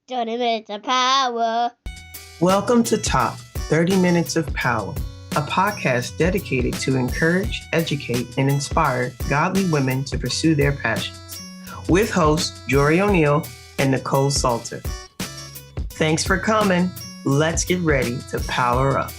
30 minutes of power. Welcome to Top 30 Minutes of Power, a podcast dedicated to encourage, educate, and inspire godly women to pursue their passions. With hosts Jory O'Neill and Nicole Salter. Thanks for coming. Let's get ready to power up.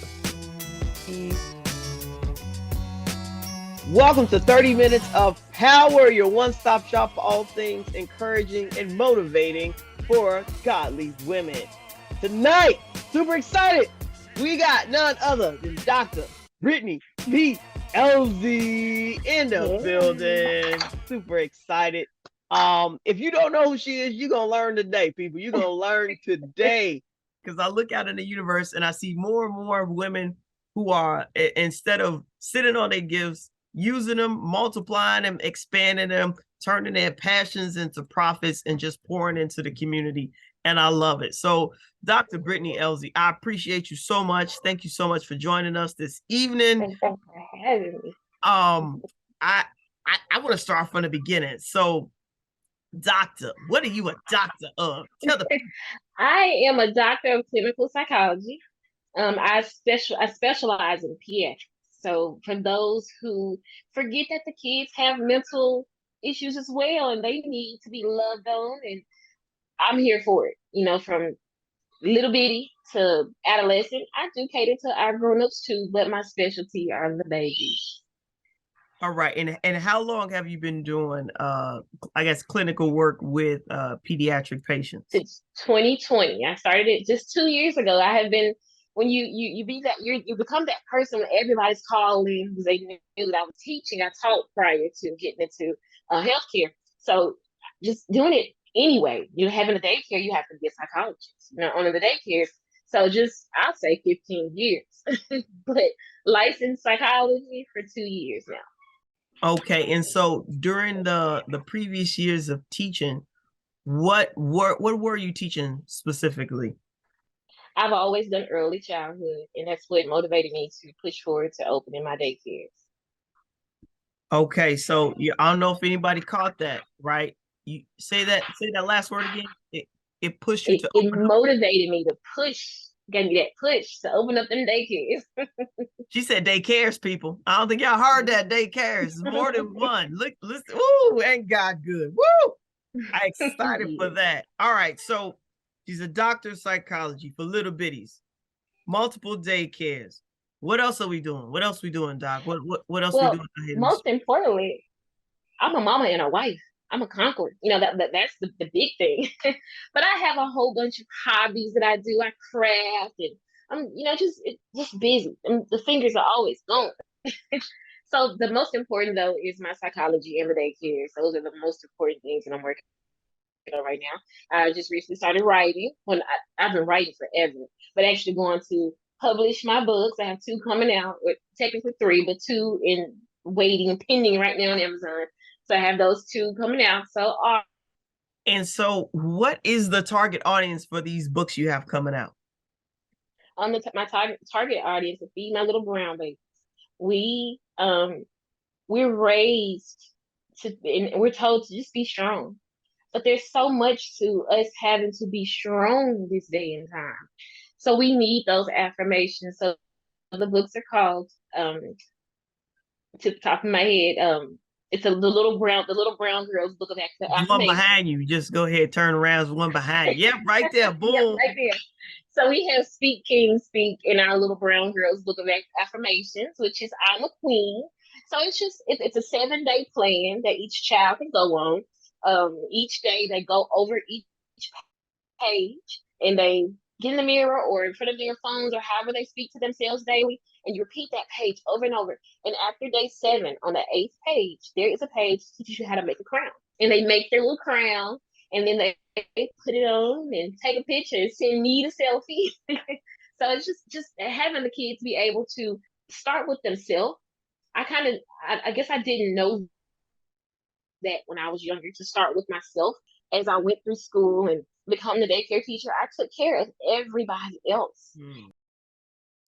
Welcome to 30 Minutes of Power, your one-stop shop for all things encouraging and motivating for godly women. Tonight, super excited, we got none other than Dr. Britney P. Elzey in the building. Super excited. If you don't know who she is, you're going to learn today, people. You're going to learn today. Because I look out in the universe and I see more and more women who are, instead of sitting on their gifts, using them, multiplying them, expanding them, turning their passions into profits and just pouring into the community. And I love it. So Dr. Britney Elzey, I appreciate you so much. Thank you so much for joining us this evening. Thanks for having me. I want to start from the beginning. So doctor, what are you a doctor of? Tell the people. I am a doctor of clinical psychology. I specialize in pediatrics. So for those who forget that the kids have mental issues as well and they need to be loved on, and I'm here for it. You know, from little bitty to adolescent, I do cater to our grown-ups too, but my specialty are the babies. All right. And how long have you been doing, clinical work with pediatric patients? Since 2020. I started it just 2 years ago. I have been, when you become that person when everybody's calling because they knew that I was teaching. I taught prior to getting into healthcare. So just doing it anyway. Having a daycare, you have to be a psychologist, on the daycare. So I'll say 15 years, but licensed psychology for 2 years now. Okay, and so during the previous years of teaching, what were you teaching specifically? I've always done early childhood, and that's what motivated me to push forward to opening my daycares. Okay, so I don't know if anybody caught that, right? You say that last word again. It pushed you to open. It motivated me to push. Gave me that push to open up them daycares. She said daycares, people. I don't think y'all heard that. Daycares. It's more than one. Look, listen. Woo, ain't God good? Woo! I'm excited for that. All right, so she's a doctor of psychology for little bitties, multiple daycares. What else are we doing? What else we doing, Doc? What else we doing? Most importantly, I'm a mama and a wife. I'm a conqueror. That's the big thing. But I have a whole bunch of hobbies that I do. I craft and I'm, just busy. And the fingers are always going. So the most important though is my psychology and the daycare. Those are the most important things that I'm working on right now. I just recently started writing. I've been writing forever, but actually going to publish my books. I have 2 coming out, or technically 3, but 2 in waiting, pending right now on Amazon. So I have those 2 coming out. And so what is the target audience for these books you have coming out? My target audience is feed my little brown babies. We're raised to, and we're told to just be strong. But there's so much to us having to be strong this day and time. So we need those affirmations. So the books are called, to the top of my head, it's the little brown girl's book of affirmations. One behind you. Just go ahead, turn around. There's one behind you. Yep, right there. Boom. Yep, right there. So we have Speak King Speak in our little brown girl's book of affirmations, which is I'm a queen. So it's a 7-day plan that each child can go on. Each day they go over each page and they get in the mirror or in front of their phones or however they speak to themselves daily, and you repeat that page over and over. And after day 7, on the 8th page, there is a page that teaches you how to make a crown. And they make their little crown, and then they put it on and take a picture and send me the selfie. So it's just having the kids be able to start with themselves. I guess I didn't know that when I was younger, to start with myself. As I went through school and become the daycare teacher, I took care of everybody else.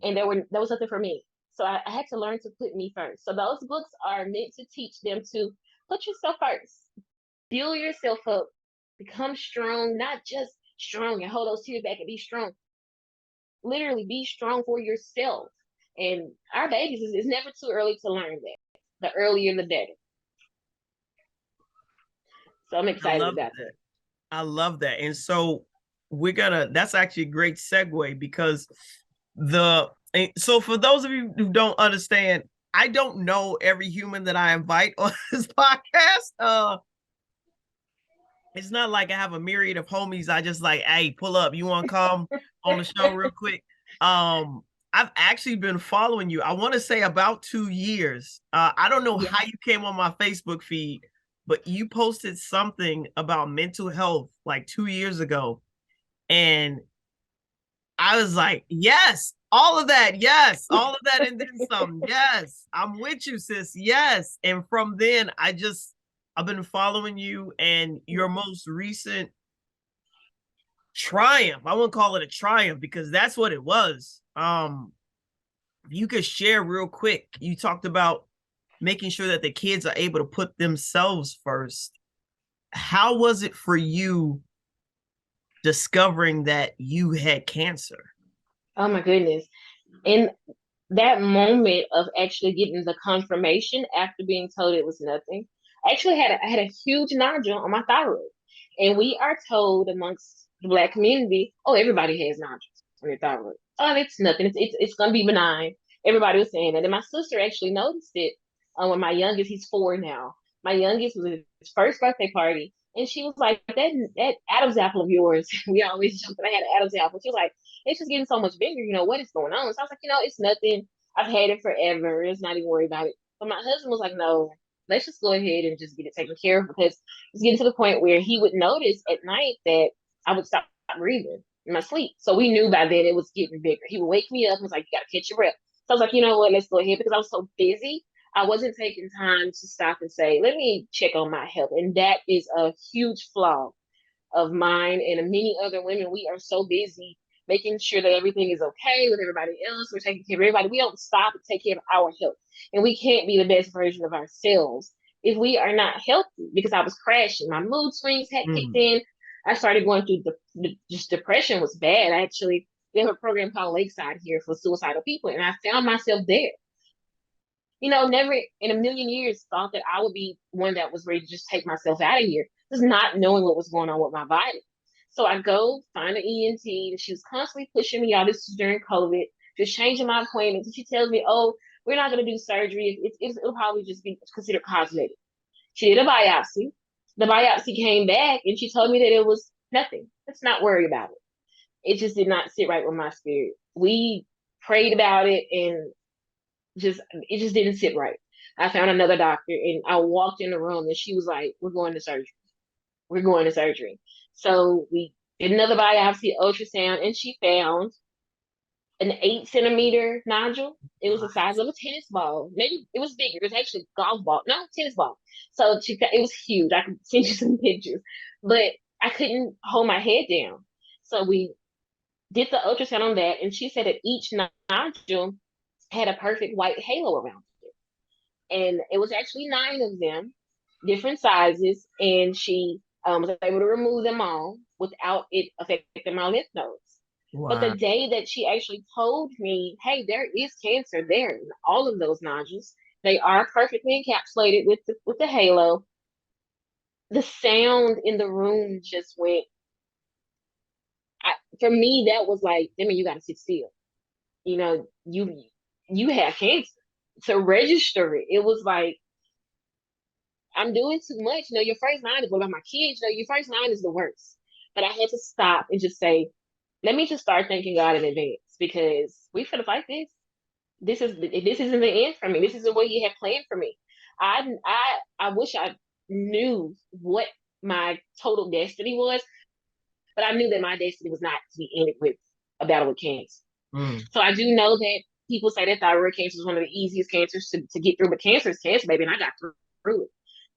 And there was nothing for me. So I had to learn to put me first. So those books are meant to teach them to put yourself first, build yourself up, become strong, not just strong and hold those tears back and be strong. Literally be strong for yourself. And our babies, it's never too early to learn that. The earlier, the better. So I'm excited about that. I love that. And so that's actually a great segue because so for those of you who don't understand, I don't know every human that I invite on this podcast. It's not like I have a myriad of homies. I just like, hey, pull up. You want to come on the show real quick? I've actually been following you. I want to say about 2 years. I don't know how you came on my Facebook feed, but you posted something about mental health like 2 years ago. And I was like, yes, all of that. Yes, all of that and then some. Yes, I'm with you, sis. Yes. And from then, I've been following you, and your most recent triumph. I wouldn't call it a triumph because that's what it was. You could share real quick. You talked about making sure that the kids are able to put themselves first. How was it for you discovering that you had cancer? Oh my goodness. In that moment of actually getting the confirmation after being told it was nothing, I actually I had a huge nodule on my thyroid. And we are told amongst the Black community, oh, everybody has nodules on their thyroid. Oh, it's nothing. It's going to be benign. Everybody was saying that. And my sister actually noticed it when my youngest, he's 4 now. My youngest was at his first birthday party. And she was like, that Adam's apple of yours. We always joke that I had an Adam's apple. She was like, it's just getting so much bigger. What is going on? So I was like, it's nothing. I've had it forever. It's not even worried about it. But my husband was like, no, let's just go ahead and just get it taken care of, because it's getting to the point where he would notice at night that I would stop breathing in my sleep. So we knew by then it was getting bigger. He would wake me up and was like, you got to catch your breath. So I was like, you know what, let's go ahead, because I was so busy. I wasn't taking time to stop and say, let me check on my health. And that is a huge flaw of mine and of many other women. We are so busy making sure that everything is okay with everybody else. We're taking care of everybody. We don't stop and take care of our health. And we can't be the best version of ourselves if we are not healthy, because I was crashing. My mood swings had kicked in. I started going through just depression was bad. We have a program called Lakeside here for suicidal people, and I found myself there. Never in a million years thought that I would be one that was ready to just take myself out of here, just not knowing what was going on with my body. So I go find an ENT, and she was constantly pushing me out. This was during COVID, just changing my appointments. And she tells me, oh, we're not going to do surgery. It'll probably just be considered cosmetic. She did a biopsy. The biopsy came back, and she told me that it was nothing. Let's not worry about it. It just did not sit right with my spirit. We prayed about it, and it just didn't sit right. I found another doctor, and I walked in the room, and she was like, we're going to surgery. We're going to surgery. So we did another biopsy, ultrasound, and she found an 8-centimeter nodule. It was the size of a tennis ball. Maybe it was bigger. It was actually a golf ball. No, tennis ball. So it was huge. I could send you some pictures, but I couldn't hold my head down. So we did the ultrasound on that, and she said that each nodule had a perfect white halo around it. And it was actually 9 of them, different sizes, and she was able to remove them all without it affecting my lymph nodes. Wow. But the day that she actually told me, hey, there is cancer there in all of those nodules, they are perfectly encapsulated with the halo, the sound in the room just went. For me, that was like, I mean, you got to sit still. You have cancer. To register it, it was like, I'm doing too much. Your first 9 is what about my kids? Your first 9 is the worst. But I had to stop and just say, let me just start thanking God in advance, because we finna fight this. This isn't the end for me. This isn't what He had planned for me. I wish I knew what my total destiny was, but I knew that my destiny was not to be ended with a battle with cancer. So I do know that people say that thyroid cancer is one of the easiest cancers to get through, but cancer is cancer, baby, and I got through it.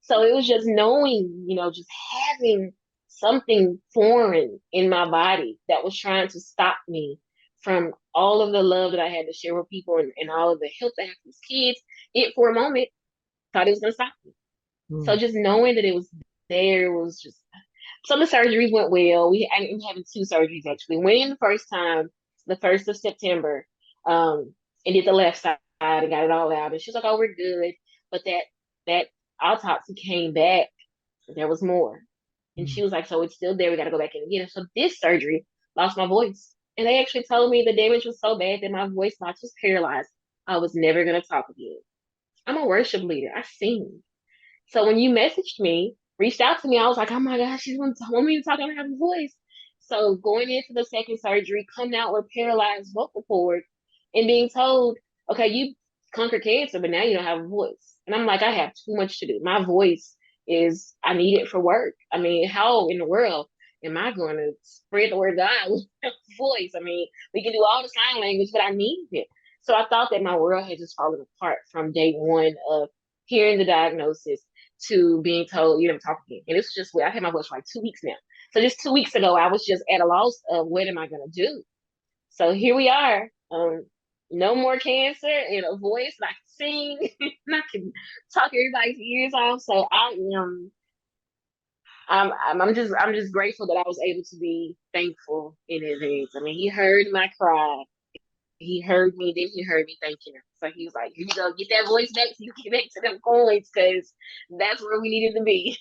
So it was just knowing, just having something foreign in my body that was trying to stop me from all of the love that I had to share with people and all of the help that I had for these kids. It, for a moment, thought it was going to stop me. So just knowing that it was there was just, So the surgeries went well. I ended up having 2 surgeries actually. Went in the first time, the 1st of September, and did the left side and got it all out. And she was like, "Oh, we're good." But that autopsy came back. There was more, and she was like, "So it's still there. We got to go back in again." So this surgery lost my voice, and they actually told me the damage was so bad that my voice box was paralyzed. I was never gonna talk again. I'm a worship leader. I sing. So when you messaged me, reached out to me, I was like, oh my gosh, she's want me to talk and have a voice. So going into the second surgery, coming out with paralyzed vocal cord and being told, okay, you conquered cancer, but now you don't have a voice. And I'm like, I have too much to do. My voice I need it for work. I mean, how in the world am I going to spread the word of God with a voice? I mean, we can do all the sign language, but I need it. So I thought that my world had just fallen apart from day one of hearing the diagnosis to being told you never talk again. And it's just I've had my voice for like 2 weeks now. So just 2 weeks ago, I was just at a loss of what am I gonna do? So here we are. No more cancer and a voice. I can sing and I can talk everybody's ears off. So I'm just grateful that I was able to be thankful in advance. I mean, he heard my cry. He heard me, then he heard me thanking him. So he was like, "Here you go, get that voice back so you get back to them coins, because that's where we needed to be."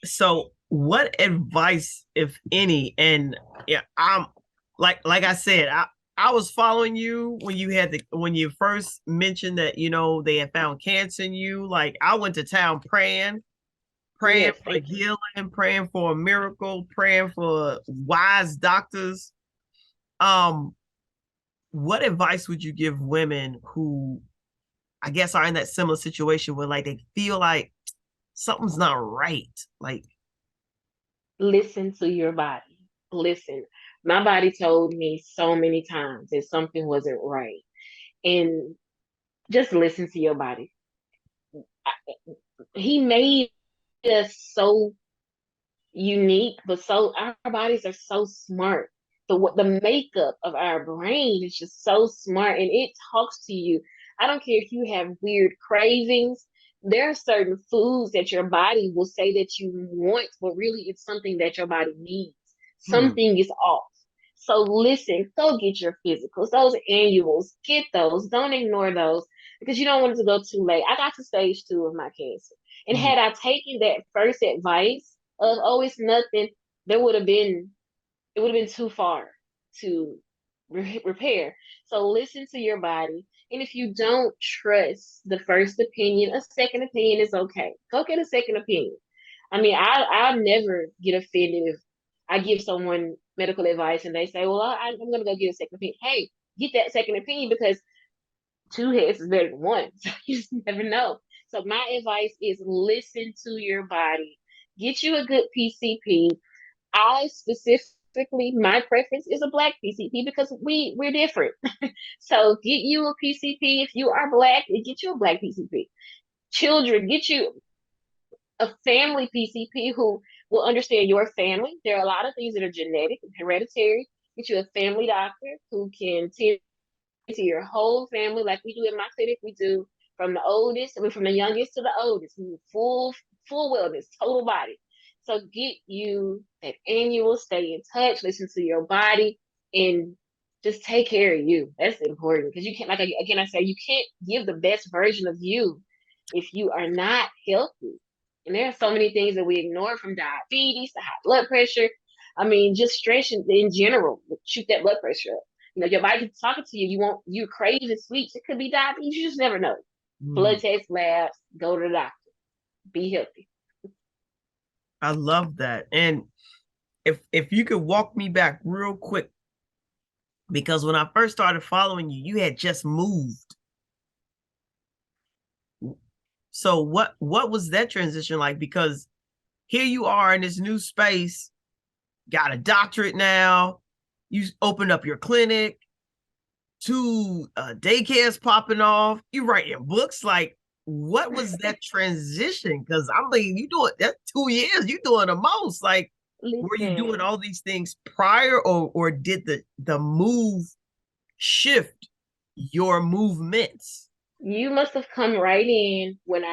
So what advice, if any, and yeah, I'm like I said, I was following you when you first mentioned that, they had found cancer in you. Like, I went to town praying Yes, for healing, praying for a miracle, praying for wise doctors. What advice would you give women who, I guess, are in that similar situation where like they feel like something's not right? Like, listen to your body. Listen. My body told me so many times that something wasn't right. And just listen to your body. He made us so unique, but so our bodies are so smart. The makeup of our brain is just so smart, and it talks to you. I don't care if you have weird cravings. There are certain foods that your body will say that you want, but really it's something that your body needs. Something is off. So listen, go get your physicals, those annuals, get those. Don't ignore those because you don't want it to go too late. I got to stage 2 of my cancer. And had I taken that first advice of, oh, it's nothing, it would have been too far to repair. So listen to your body. And if you don't trust the first opinion, a second opinion is okay. Go get a second opinion. I mean, I'll never get offended if I give someone medical advice and they say, well, I'm going to go get a second opinion. Hey, get that second opinion because 2 heads is better than 1. So you just never know. So my advice is listen to your body. Get you a good PCP. I specifically, my preference is a Black PCP because we're different. So get you a PCP if you are Black, and get you a Black PCP. Children, get you a family PCP who will understand your family. There are a lot of things that are genetic and hereditary. Get you a family doctor who can tend to your whole family, like we do in my clinic. We do from the oldest, I mean, from the youngest to the oldest. We do full wellness, total body. So get you that annual, stay in touch, listen to your body, and just take care of you. That's important because you can't, like again, I say, you can't give the best version of you if you are not healthy. And there are so many things that we ignore, from diabetes to high blood pressure. I mean, just stress in general, shoot that blood pressure up. Your body's talking to you. You're craving sweets. It could be diabetes. You just never know. Blood test, labs, go to the doctor. Be healthy. I love that. And if you could walk me back real quick, because when I first started following you, you had just moved. So what was that transition like? Because here you are in this new space, got a doctorate now, you opened up your clinic, 2 daycares popping off, you writing books. Like, what was that transition? Because I'm thinking you doing that 2 years, you doing the most. Like, were you doing all these things prior, or did the move shift your movements? You must have come right in when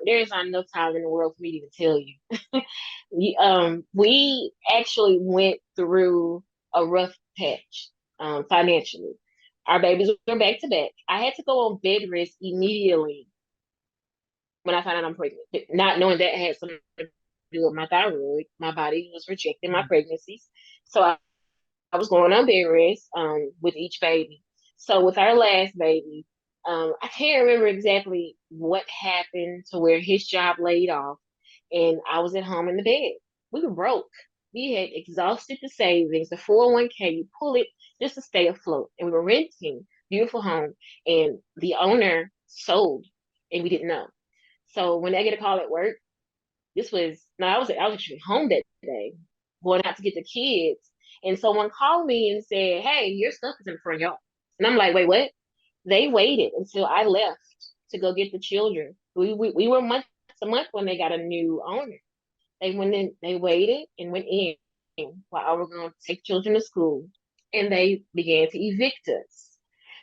there's not enough time in the world for me to even tell you. We actually went through a rough patch, financially. Our babies were back to back. I had to go on bed rest immediately when I found out I'm pregnant, not knowing that had something to do with my thyroid. My body was rejecting my pregnancies. So I was going on bed rest with each baby. So with our last baby, I can't remember exactly what happened to where his job laid off and I was at home in the bed. We were broke. We had exhausted the savings, the 401k, you pull it just to stay afloat. And we were renting beautiful home and the owner sold and we didn't know. So when I get a call at work, this was no, I was actually home that day, going out to get the kids, and someone called me and said, "Hey, your stuff is in the front yard." And I'm like, "Wait, what?" They waited until I left to go get the children. We were months a month when they got a new owner. They went in, they waited and went in while I was going to take children to school, and they began to evict us.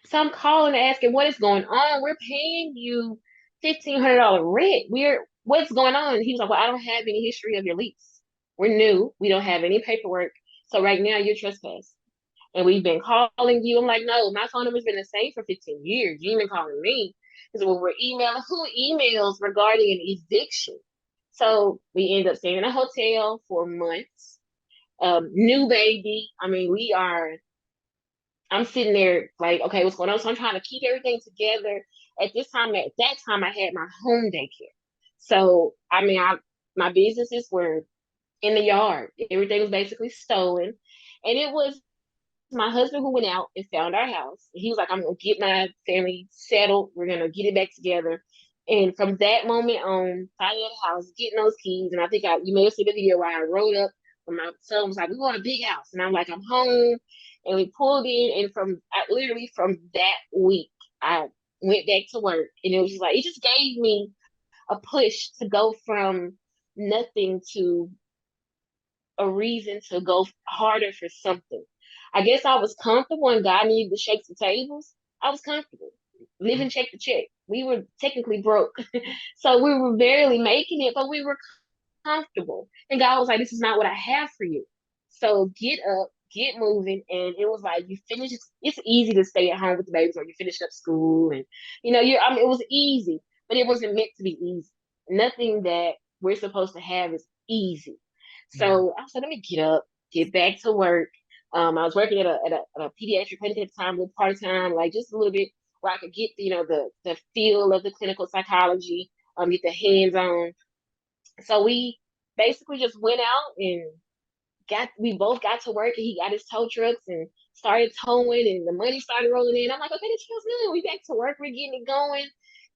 So I'm calling asking what is going on. We're paying you $1,500 rent. What's going on? He was like, well, I don't have any history of your lease. We're new. We don't have any paperwork. So right now you're trespassing. And we've been calling you. I'm like, no, my phone number's been the same for 15 years. You ain't been calling me. Because when we're emailing, who emails regarding an eviction? So we end up staying in a hotel for months. New baby. I mean, I'm sitting there like, okay, what's going on? So I'm trying to keep everything together. At that time, I had my home daycare. So, I mean, my businesses were in the yard. Everything was basically stolen. And it was my husband who went out and found our house. He was like, I'm going to get my family settled. We're going to get it back together. And from that moment on, finding the house, getting those keys. And I think you may have seen the video where I rode up when my son was like, we want a big house. And I'm like, I'm home. And we pulled in. And literally from that week, I went back to work. And it was just like, it just gave me a push to go from nothing to a reason to go harder for something. I guess I was comfortable and God needed to shake the tables. I was comfortable. Living check to check. We were technically broke. So we were barely making it, but we were comfortable. And God was like, this is not what I have for you. So get up, get moving. And it was like, it's easy to stay at home with the babies or you finish up school. And, it was easy, but it wasn't meant to be easy. Nothing that we're supposed to have is easy. So I said, let me get up, get back to work. I was working at a pediatric clinic at the time, with part time, like just a little bit where I could get the feel of the clinical psychology, get the hands on. So we basically just went out and we both got to work, and he got his tow trucks and started towing, and the money started rolling in. I'm like, okay, this feels good. We back to work, we're getting it going,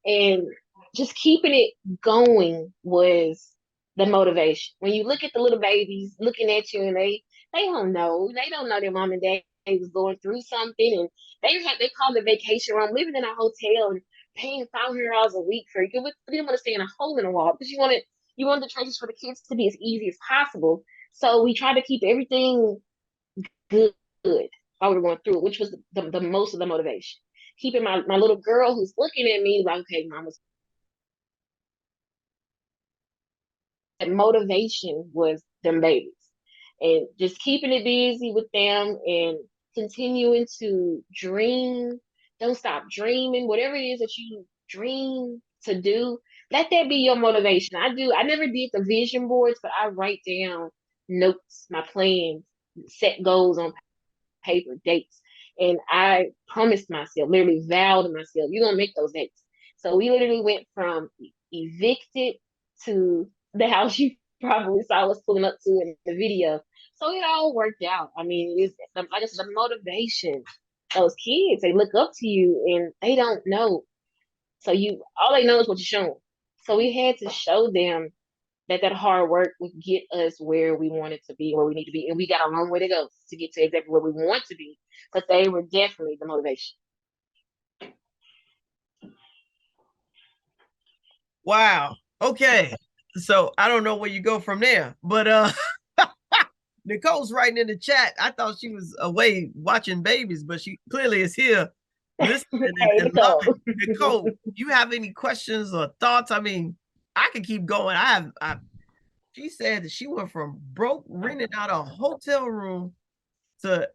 and just keeping it going was the motivation. When you look at the little babies looking at you, and they don't know their mom and dad was going through something, and they called the vacation room, living in a hotel and paying $500 a week for it. You didn't want to stay in a hole in the wall because you wanted the transition for the kids to be as easy as possible. So we tried to keep everything good while we were going through it, which was the most of the motivation. Keeping my little girl who's looking at me like, okay, mama's. That motivation was them babies. And just keeping it busy with them and continuing to dream. Don't stop dreaming. Whatever it is that you dream to do, let that be your motivation. I never did the vision boards, but I write down notes, my plans, set goals on paper, dates. And I promised myself, literally vowed to myself, you're gonna make those dates. So we literally went from evicted to the house you probably saw us pulling up to in the video. So it all worked out. I mean, it's like I said, the motivation. Those kids, they look up to you and they don't know. So all they know is what you show them. So we had to show them that hard work would get us where we wanted to be, where we need to be. And we got a long way to go to get to exactly where we want to be. But they were definitely the motivation. Wow. Okay. So I don't know where you go from there, but Nicole's writing in the chat. I thought she was away watching babies, but she clearly is here Listen Hey, and love Nicole. it. Nicole, you have any questions or thoughts? I mean, I could keep going. She said that she went from broke renting out a hotel room to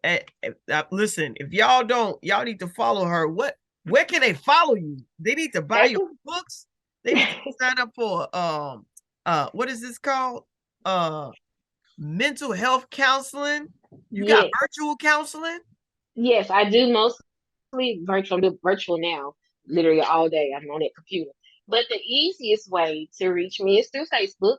listen. If y'all don't, y'all need to follow her. Where can they follow you? They need to buy your books. They need to sign up for what is this called? Mental health counseling. You got virtual counseling? Yes, I do mostly virtual. I do virtual now, literally all day. I'm on that computer. But the easiest way to reach me is through Facebook.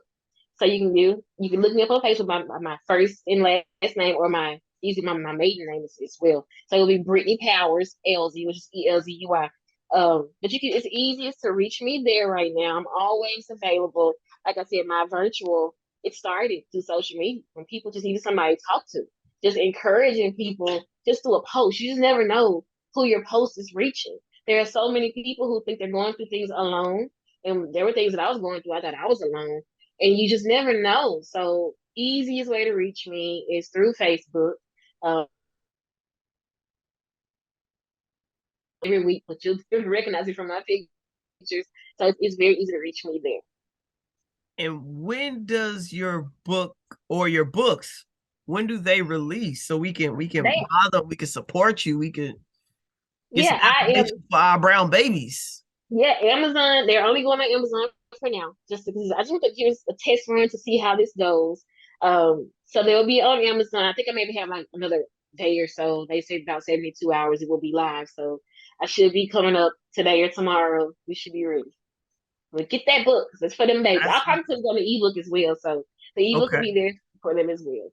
So you can look me up on Facebook by my first and last name, or my maiden name as well. So it'll be Britney Powers Elzey, which is Elzey. But it's easiest to reach me there right now. I'm always available. Like I said, my virtual, it started through social media when people just needed somebody to talk to. Just encouraging people just through a post. You just never know who your post is reaching. There are so many people who think they're going through things alone. And there were things that I was going through. I thought I was alone. And you just never know. So easiest way to reach me is through Facebook. Every week, but you'll recognize it from my pictures. So it's very easy to reach me there. And when does your book or your books, when do they release so we can buy them, we can support you, we can get some information for our brown babies? Yeah, Amazon, they're only going on Amazon for now, just because I just want to give a test run to see how this goes. So they'll be on Amazon. I think I maybe have like another day or so. They say about 72 hours it will be live. So I should be coming up today or tomorrow. We should be ready. But get that book because it's for them babies. I'll probably put it on the ebook as well. So the ebook will be there for them as well.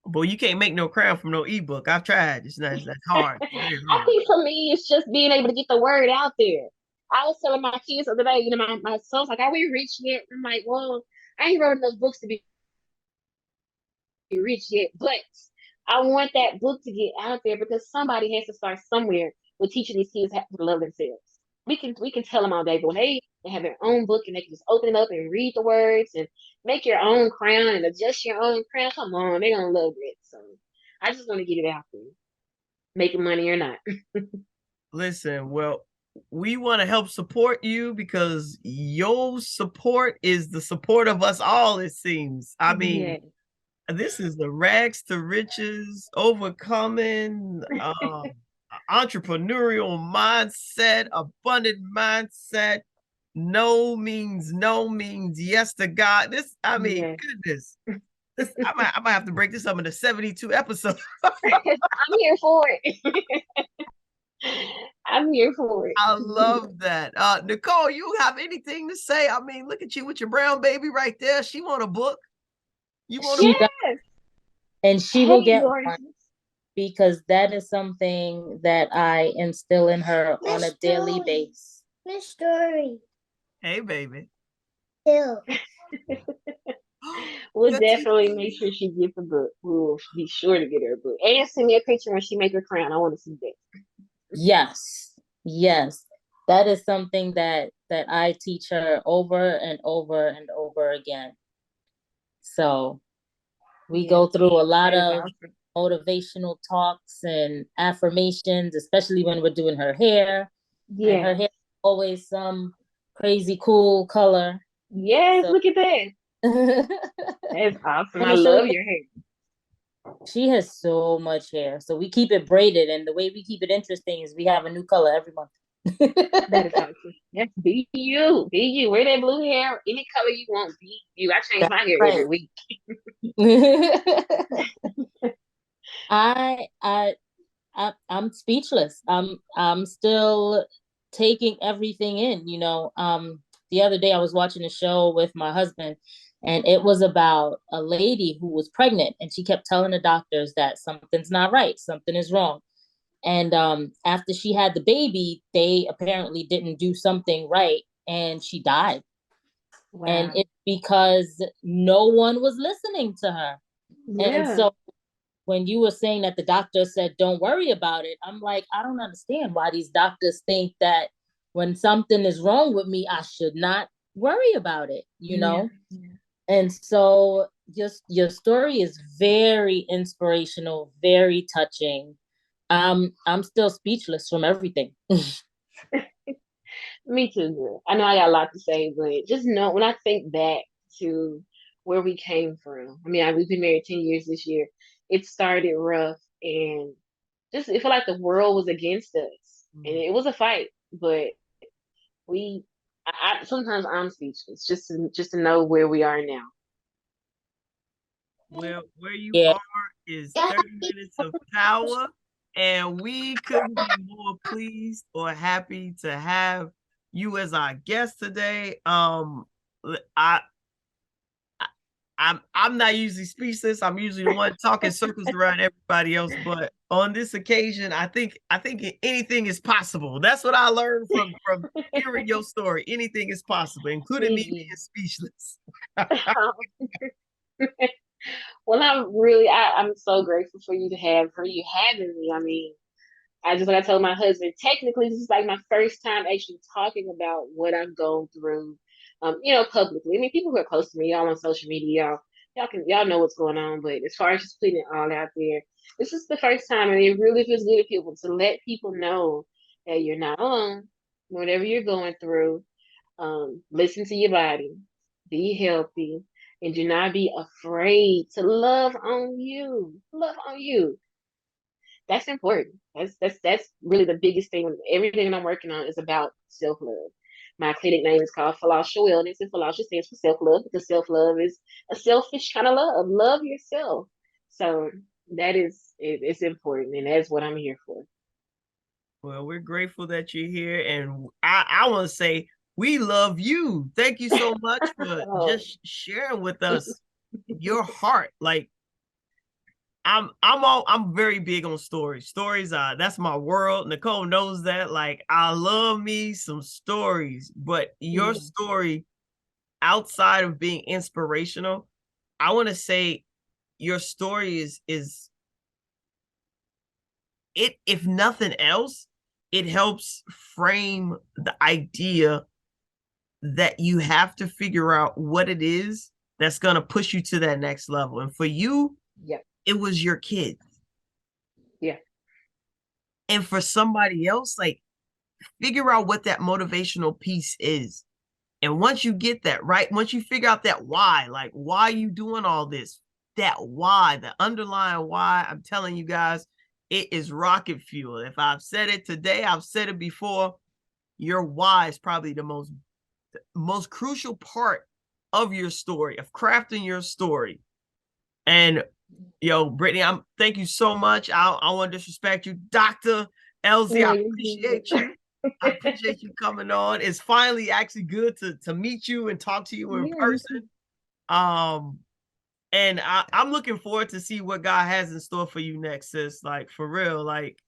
Boy, you can't make no crown from no ebook. I've tried. It's hard. I think for me, it's just being able to get the word out there. I was telling my kids the other day, my son's like, "Are we rich yet?" I'm like, "Well, I ain't wrote enough books to be rich yet, but I want that book to get out there because somebody has to start somewhere with teaching these kids how to love themselves. We can tell them all day, but when they have their own book and they can just open it up and read the words and make your own crown and adjust your own crown, come on, they're gonna love it. So I just want to get it out there, making money or not." Listen, well, we want to help support you because your support is the support of us all, it seems. I mean, this is the rags to riches, overcoming, entrepreneurial mindset, abundant mindset. No means yes to God. Goodness. I might have to break this up into 72 episodes. I'm here for it. I'm here for it. I love that. Nicole, you have anything to say? I mean, look at you with your brown baby right there. She want a book. You want a book? And she will get one because that is something that I instill in her on a daily basis. Herstory. Hey, baby. Ew. We'll definitely make sure she gets a book. We'll be sure to get her a book. And send me a picture when she make her crown. I want to see that. Yes. That is something that I teach her over and over and over again. So we go through a lot of motivational talks and affirmations, especially when we're doing her hair. Yeah. And her hair is always some crazy cool color. Yes, so. Look at that. That's awesome. I love your hair. She has so much hair. So we keep it braided, and the way we keep it interesting is we have a new color every month. That is awesome. Yes, be you. Be you. Wear that blue hair, any color you want. Be you. I change my hair every week. I'm speechless. I'm still taking everything in, you know. The other day I was watching a show with my husband, and it was about a lady who was pregnant, and she kept telling the doctors that something's not right, something is wrong. And after she had the baby, they apparently didn't do something right, and she died. Wow. And it's because no one was listening to her. Yeah. And so when you were saying that the doctor said, don't worry about it, I'm like, I don't understand why these doctors think that when something is wrong with me, I should not worry about it, you know? Yeah. And so just your story is very inspirational, very touching. I'm still speechless from everything. Me too, girl. I know I got a lot to say, but just know when I think back to where we came from. I mean, we've been married 10 years this year. It started rough and just it felt like the world was against us. And it was a fight, but we sometimes I'm speechless just to know where we are now. Well, where you Yeah. are is 30 minutes of power, and we couldn't be more pleased or happy to have you as our guest today. I'm not usually speechless. I'm usually the one talking circles around everybody else, but on this occasion, I think anything is possible. That's what I learned from hearing your story. Anything is possible, including me being speechless. Well, I'm so grateful for you having me. I mean, like I told my husband, technically this is like my first time actually talking about what I've gone through, publicly. I mean, people who are close to me, y'all on social media, y'all know what's going on. But as far as just putting it all out there, this is the first time, and it really feels good to people to let people know that you're not alone. Whatever you're going through, listen to your body, be healthy, and do not be afraid to love on you. Love on you. That's important. That's really the biggest thing. Everything I'm working on is about self-love. My clinic name is called Philosophical Wellness, and philosophy stands for self-love because self-love is a selfish kind of love. Love yourself. So it's important, and that's what I'm here for. Well, we're grateful that you're here, and I want to say we love you. Thank you so much for just sharing with us your heart. Like I'm very big on stories. Stories that's my world. Nicole knows that. Like I love me some stories, but your story outside of being inspirational, I want to say your story is it, if nothing else, it helps frame the idea that you have to figure out what it is that's going to push you to that next level. And for you, it was your kids. Yeah. And for somebody else, like figure out what that motivational piece is. And once you get that, right, once you figure out that why, like why are you doing all this, that why, the underlying why, I'm telling you guys, it is rocket fuel. If I've said it today, I've said it before, your why is probably the most crucial part of your story, of crafting your story. And Britney, thank you so much. I want to disrespect you. Dr. Elzey, I appreciate you. I appreciate you coming on. It's finally actually good to meet you and talk to you in person. And I'm looking forward to see what God has in store for you next, sis. Like for real, like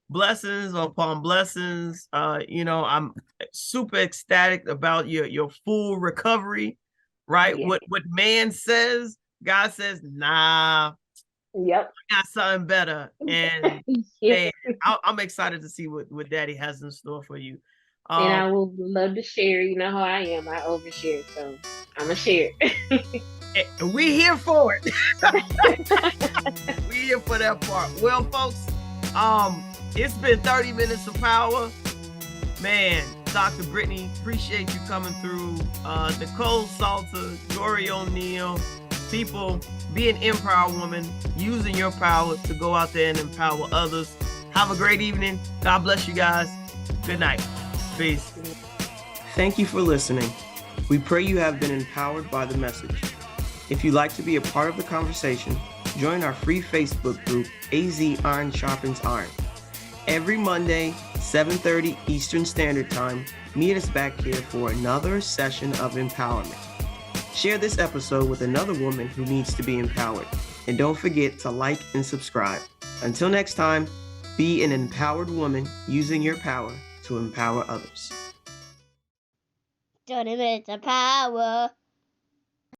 blessings upon blessings. I'm super ecstatic about your full recovery, right? Yeah. What man says, God says, nah. Yep. I got something better. And man, I'm excited to see what Daddy has in store for you. And I will love to share. You know how I am. I overshare, so I'm gonna share. We here for it. We here for that part. Well, folks, it's been 30 minutes of power. Man, Dr. Britney, appreciate you coming through. Nicole Salter, Dory O'Neill, people, be an empowered woman, using your power to go out there and empower others. Have a great evening. God bless you guys. Good night. Peace. Thank you for listening. We pray you have been empowered by the message. If you'd like to be a part of the conversation, join our free Facebook group, azironsharpensiron. Every Monday, 7:30 Eastern Standard Time, meet us back here for another session of empowerment. Share this episode with another woman who needs to be empowered. And don't forget to like and subscribe. Until next time, be an empowered woman using your power to empower others. 30 minutes of power.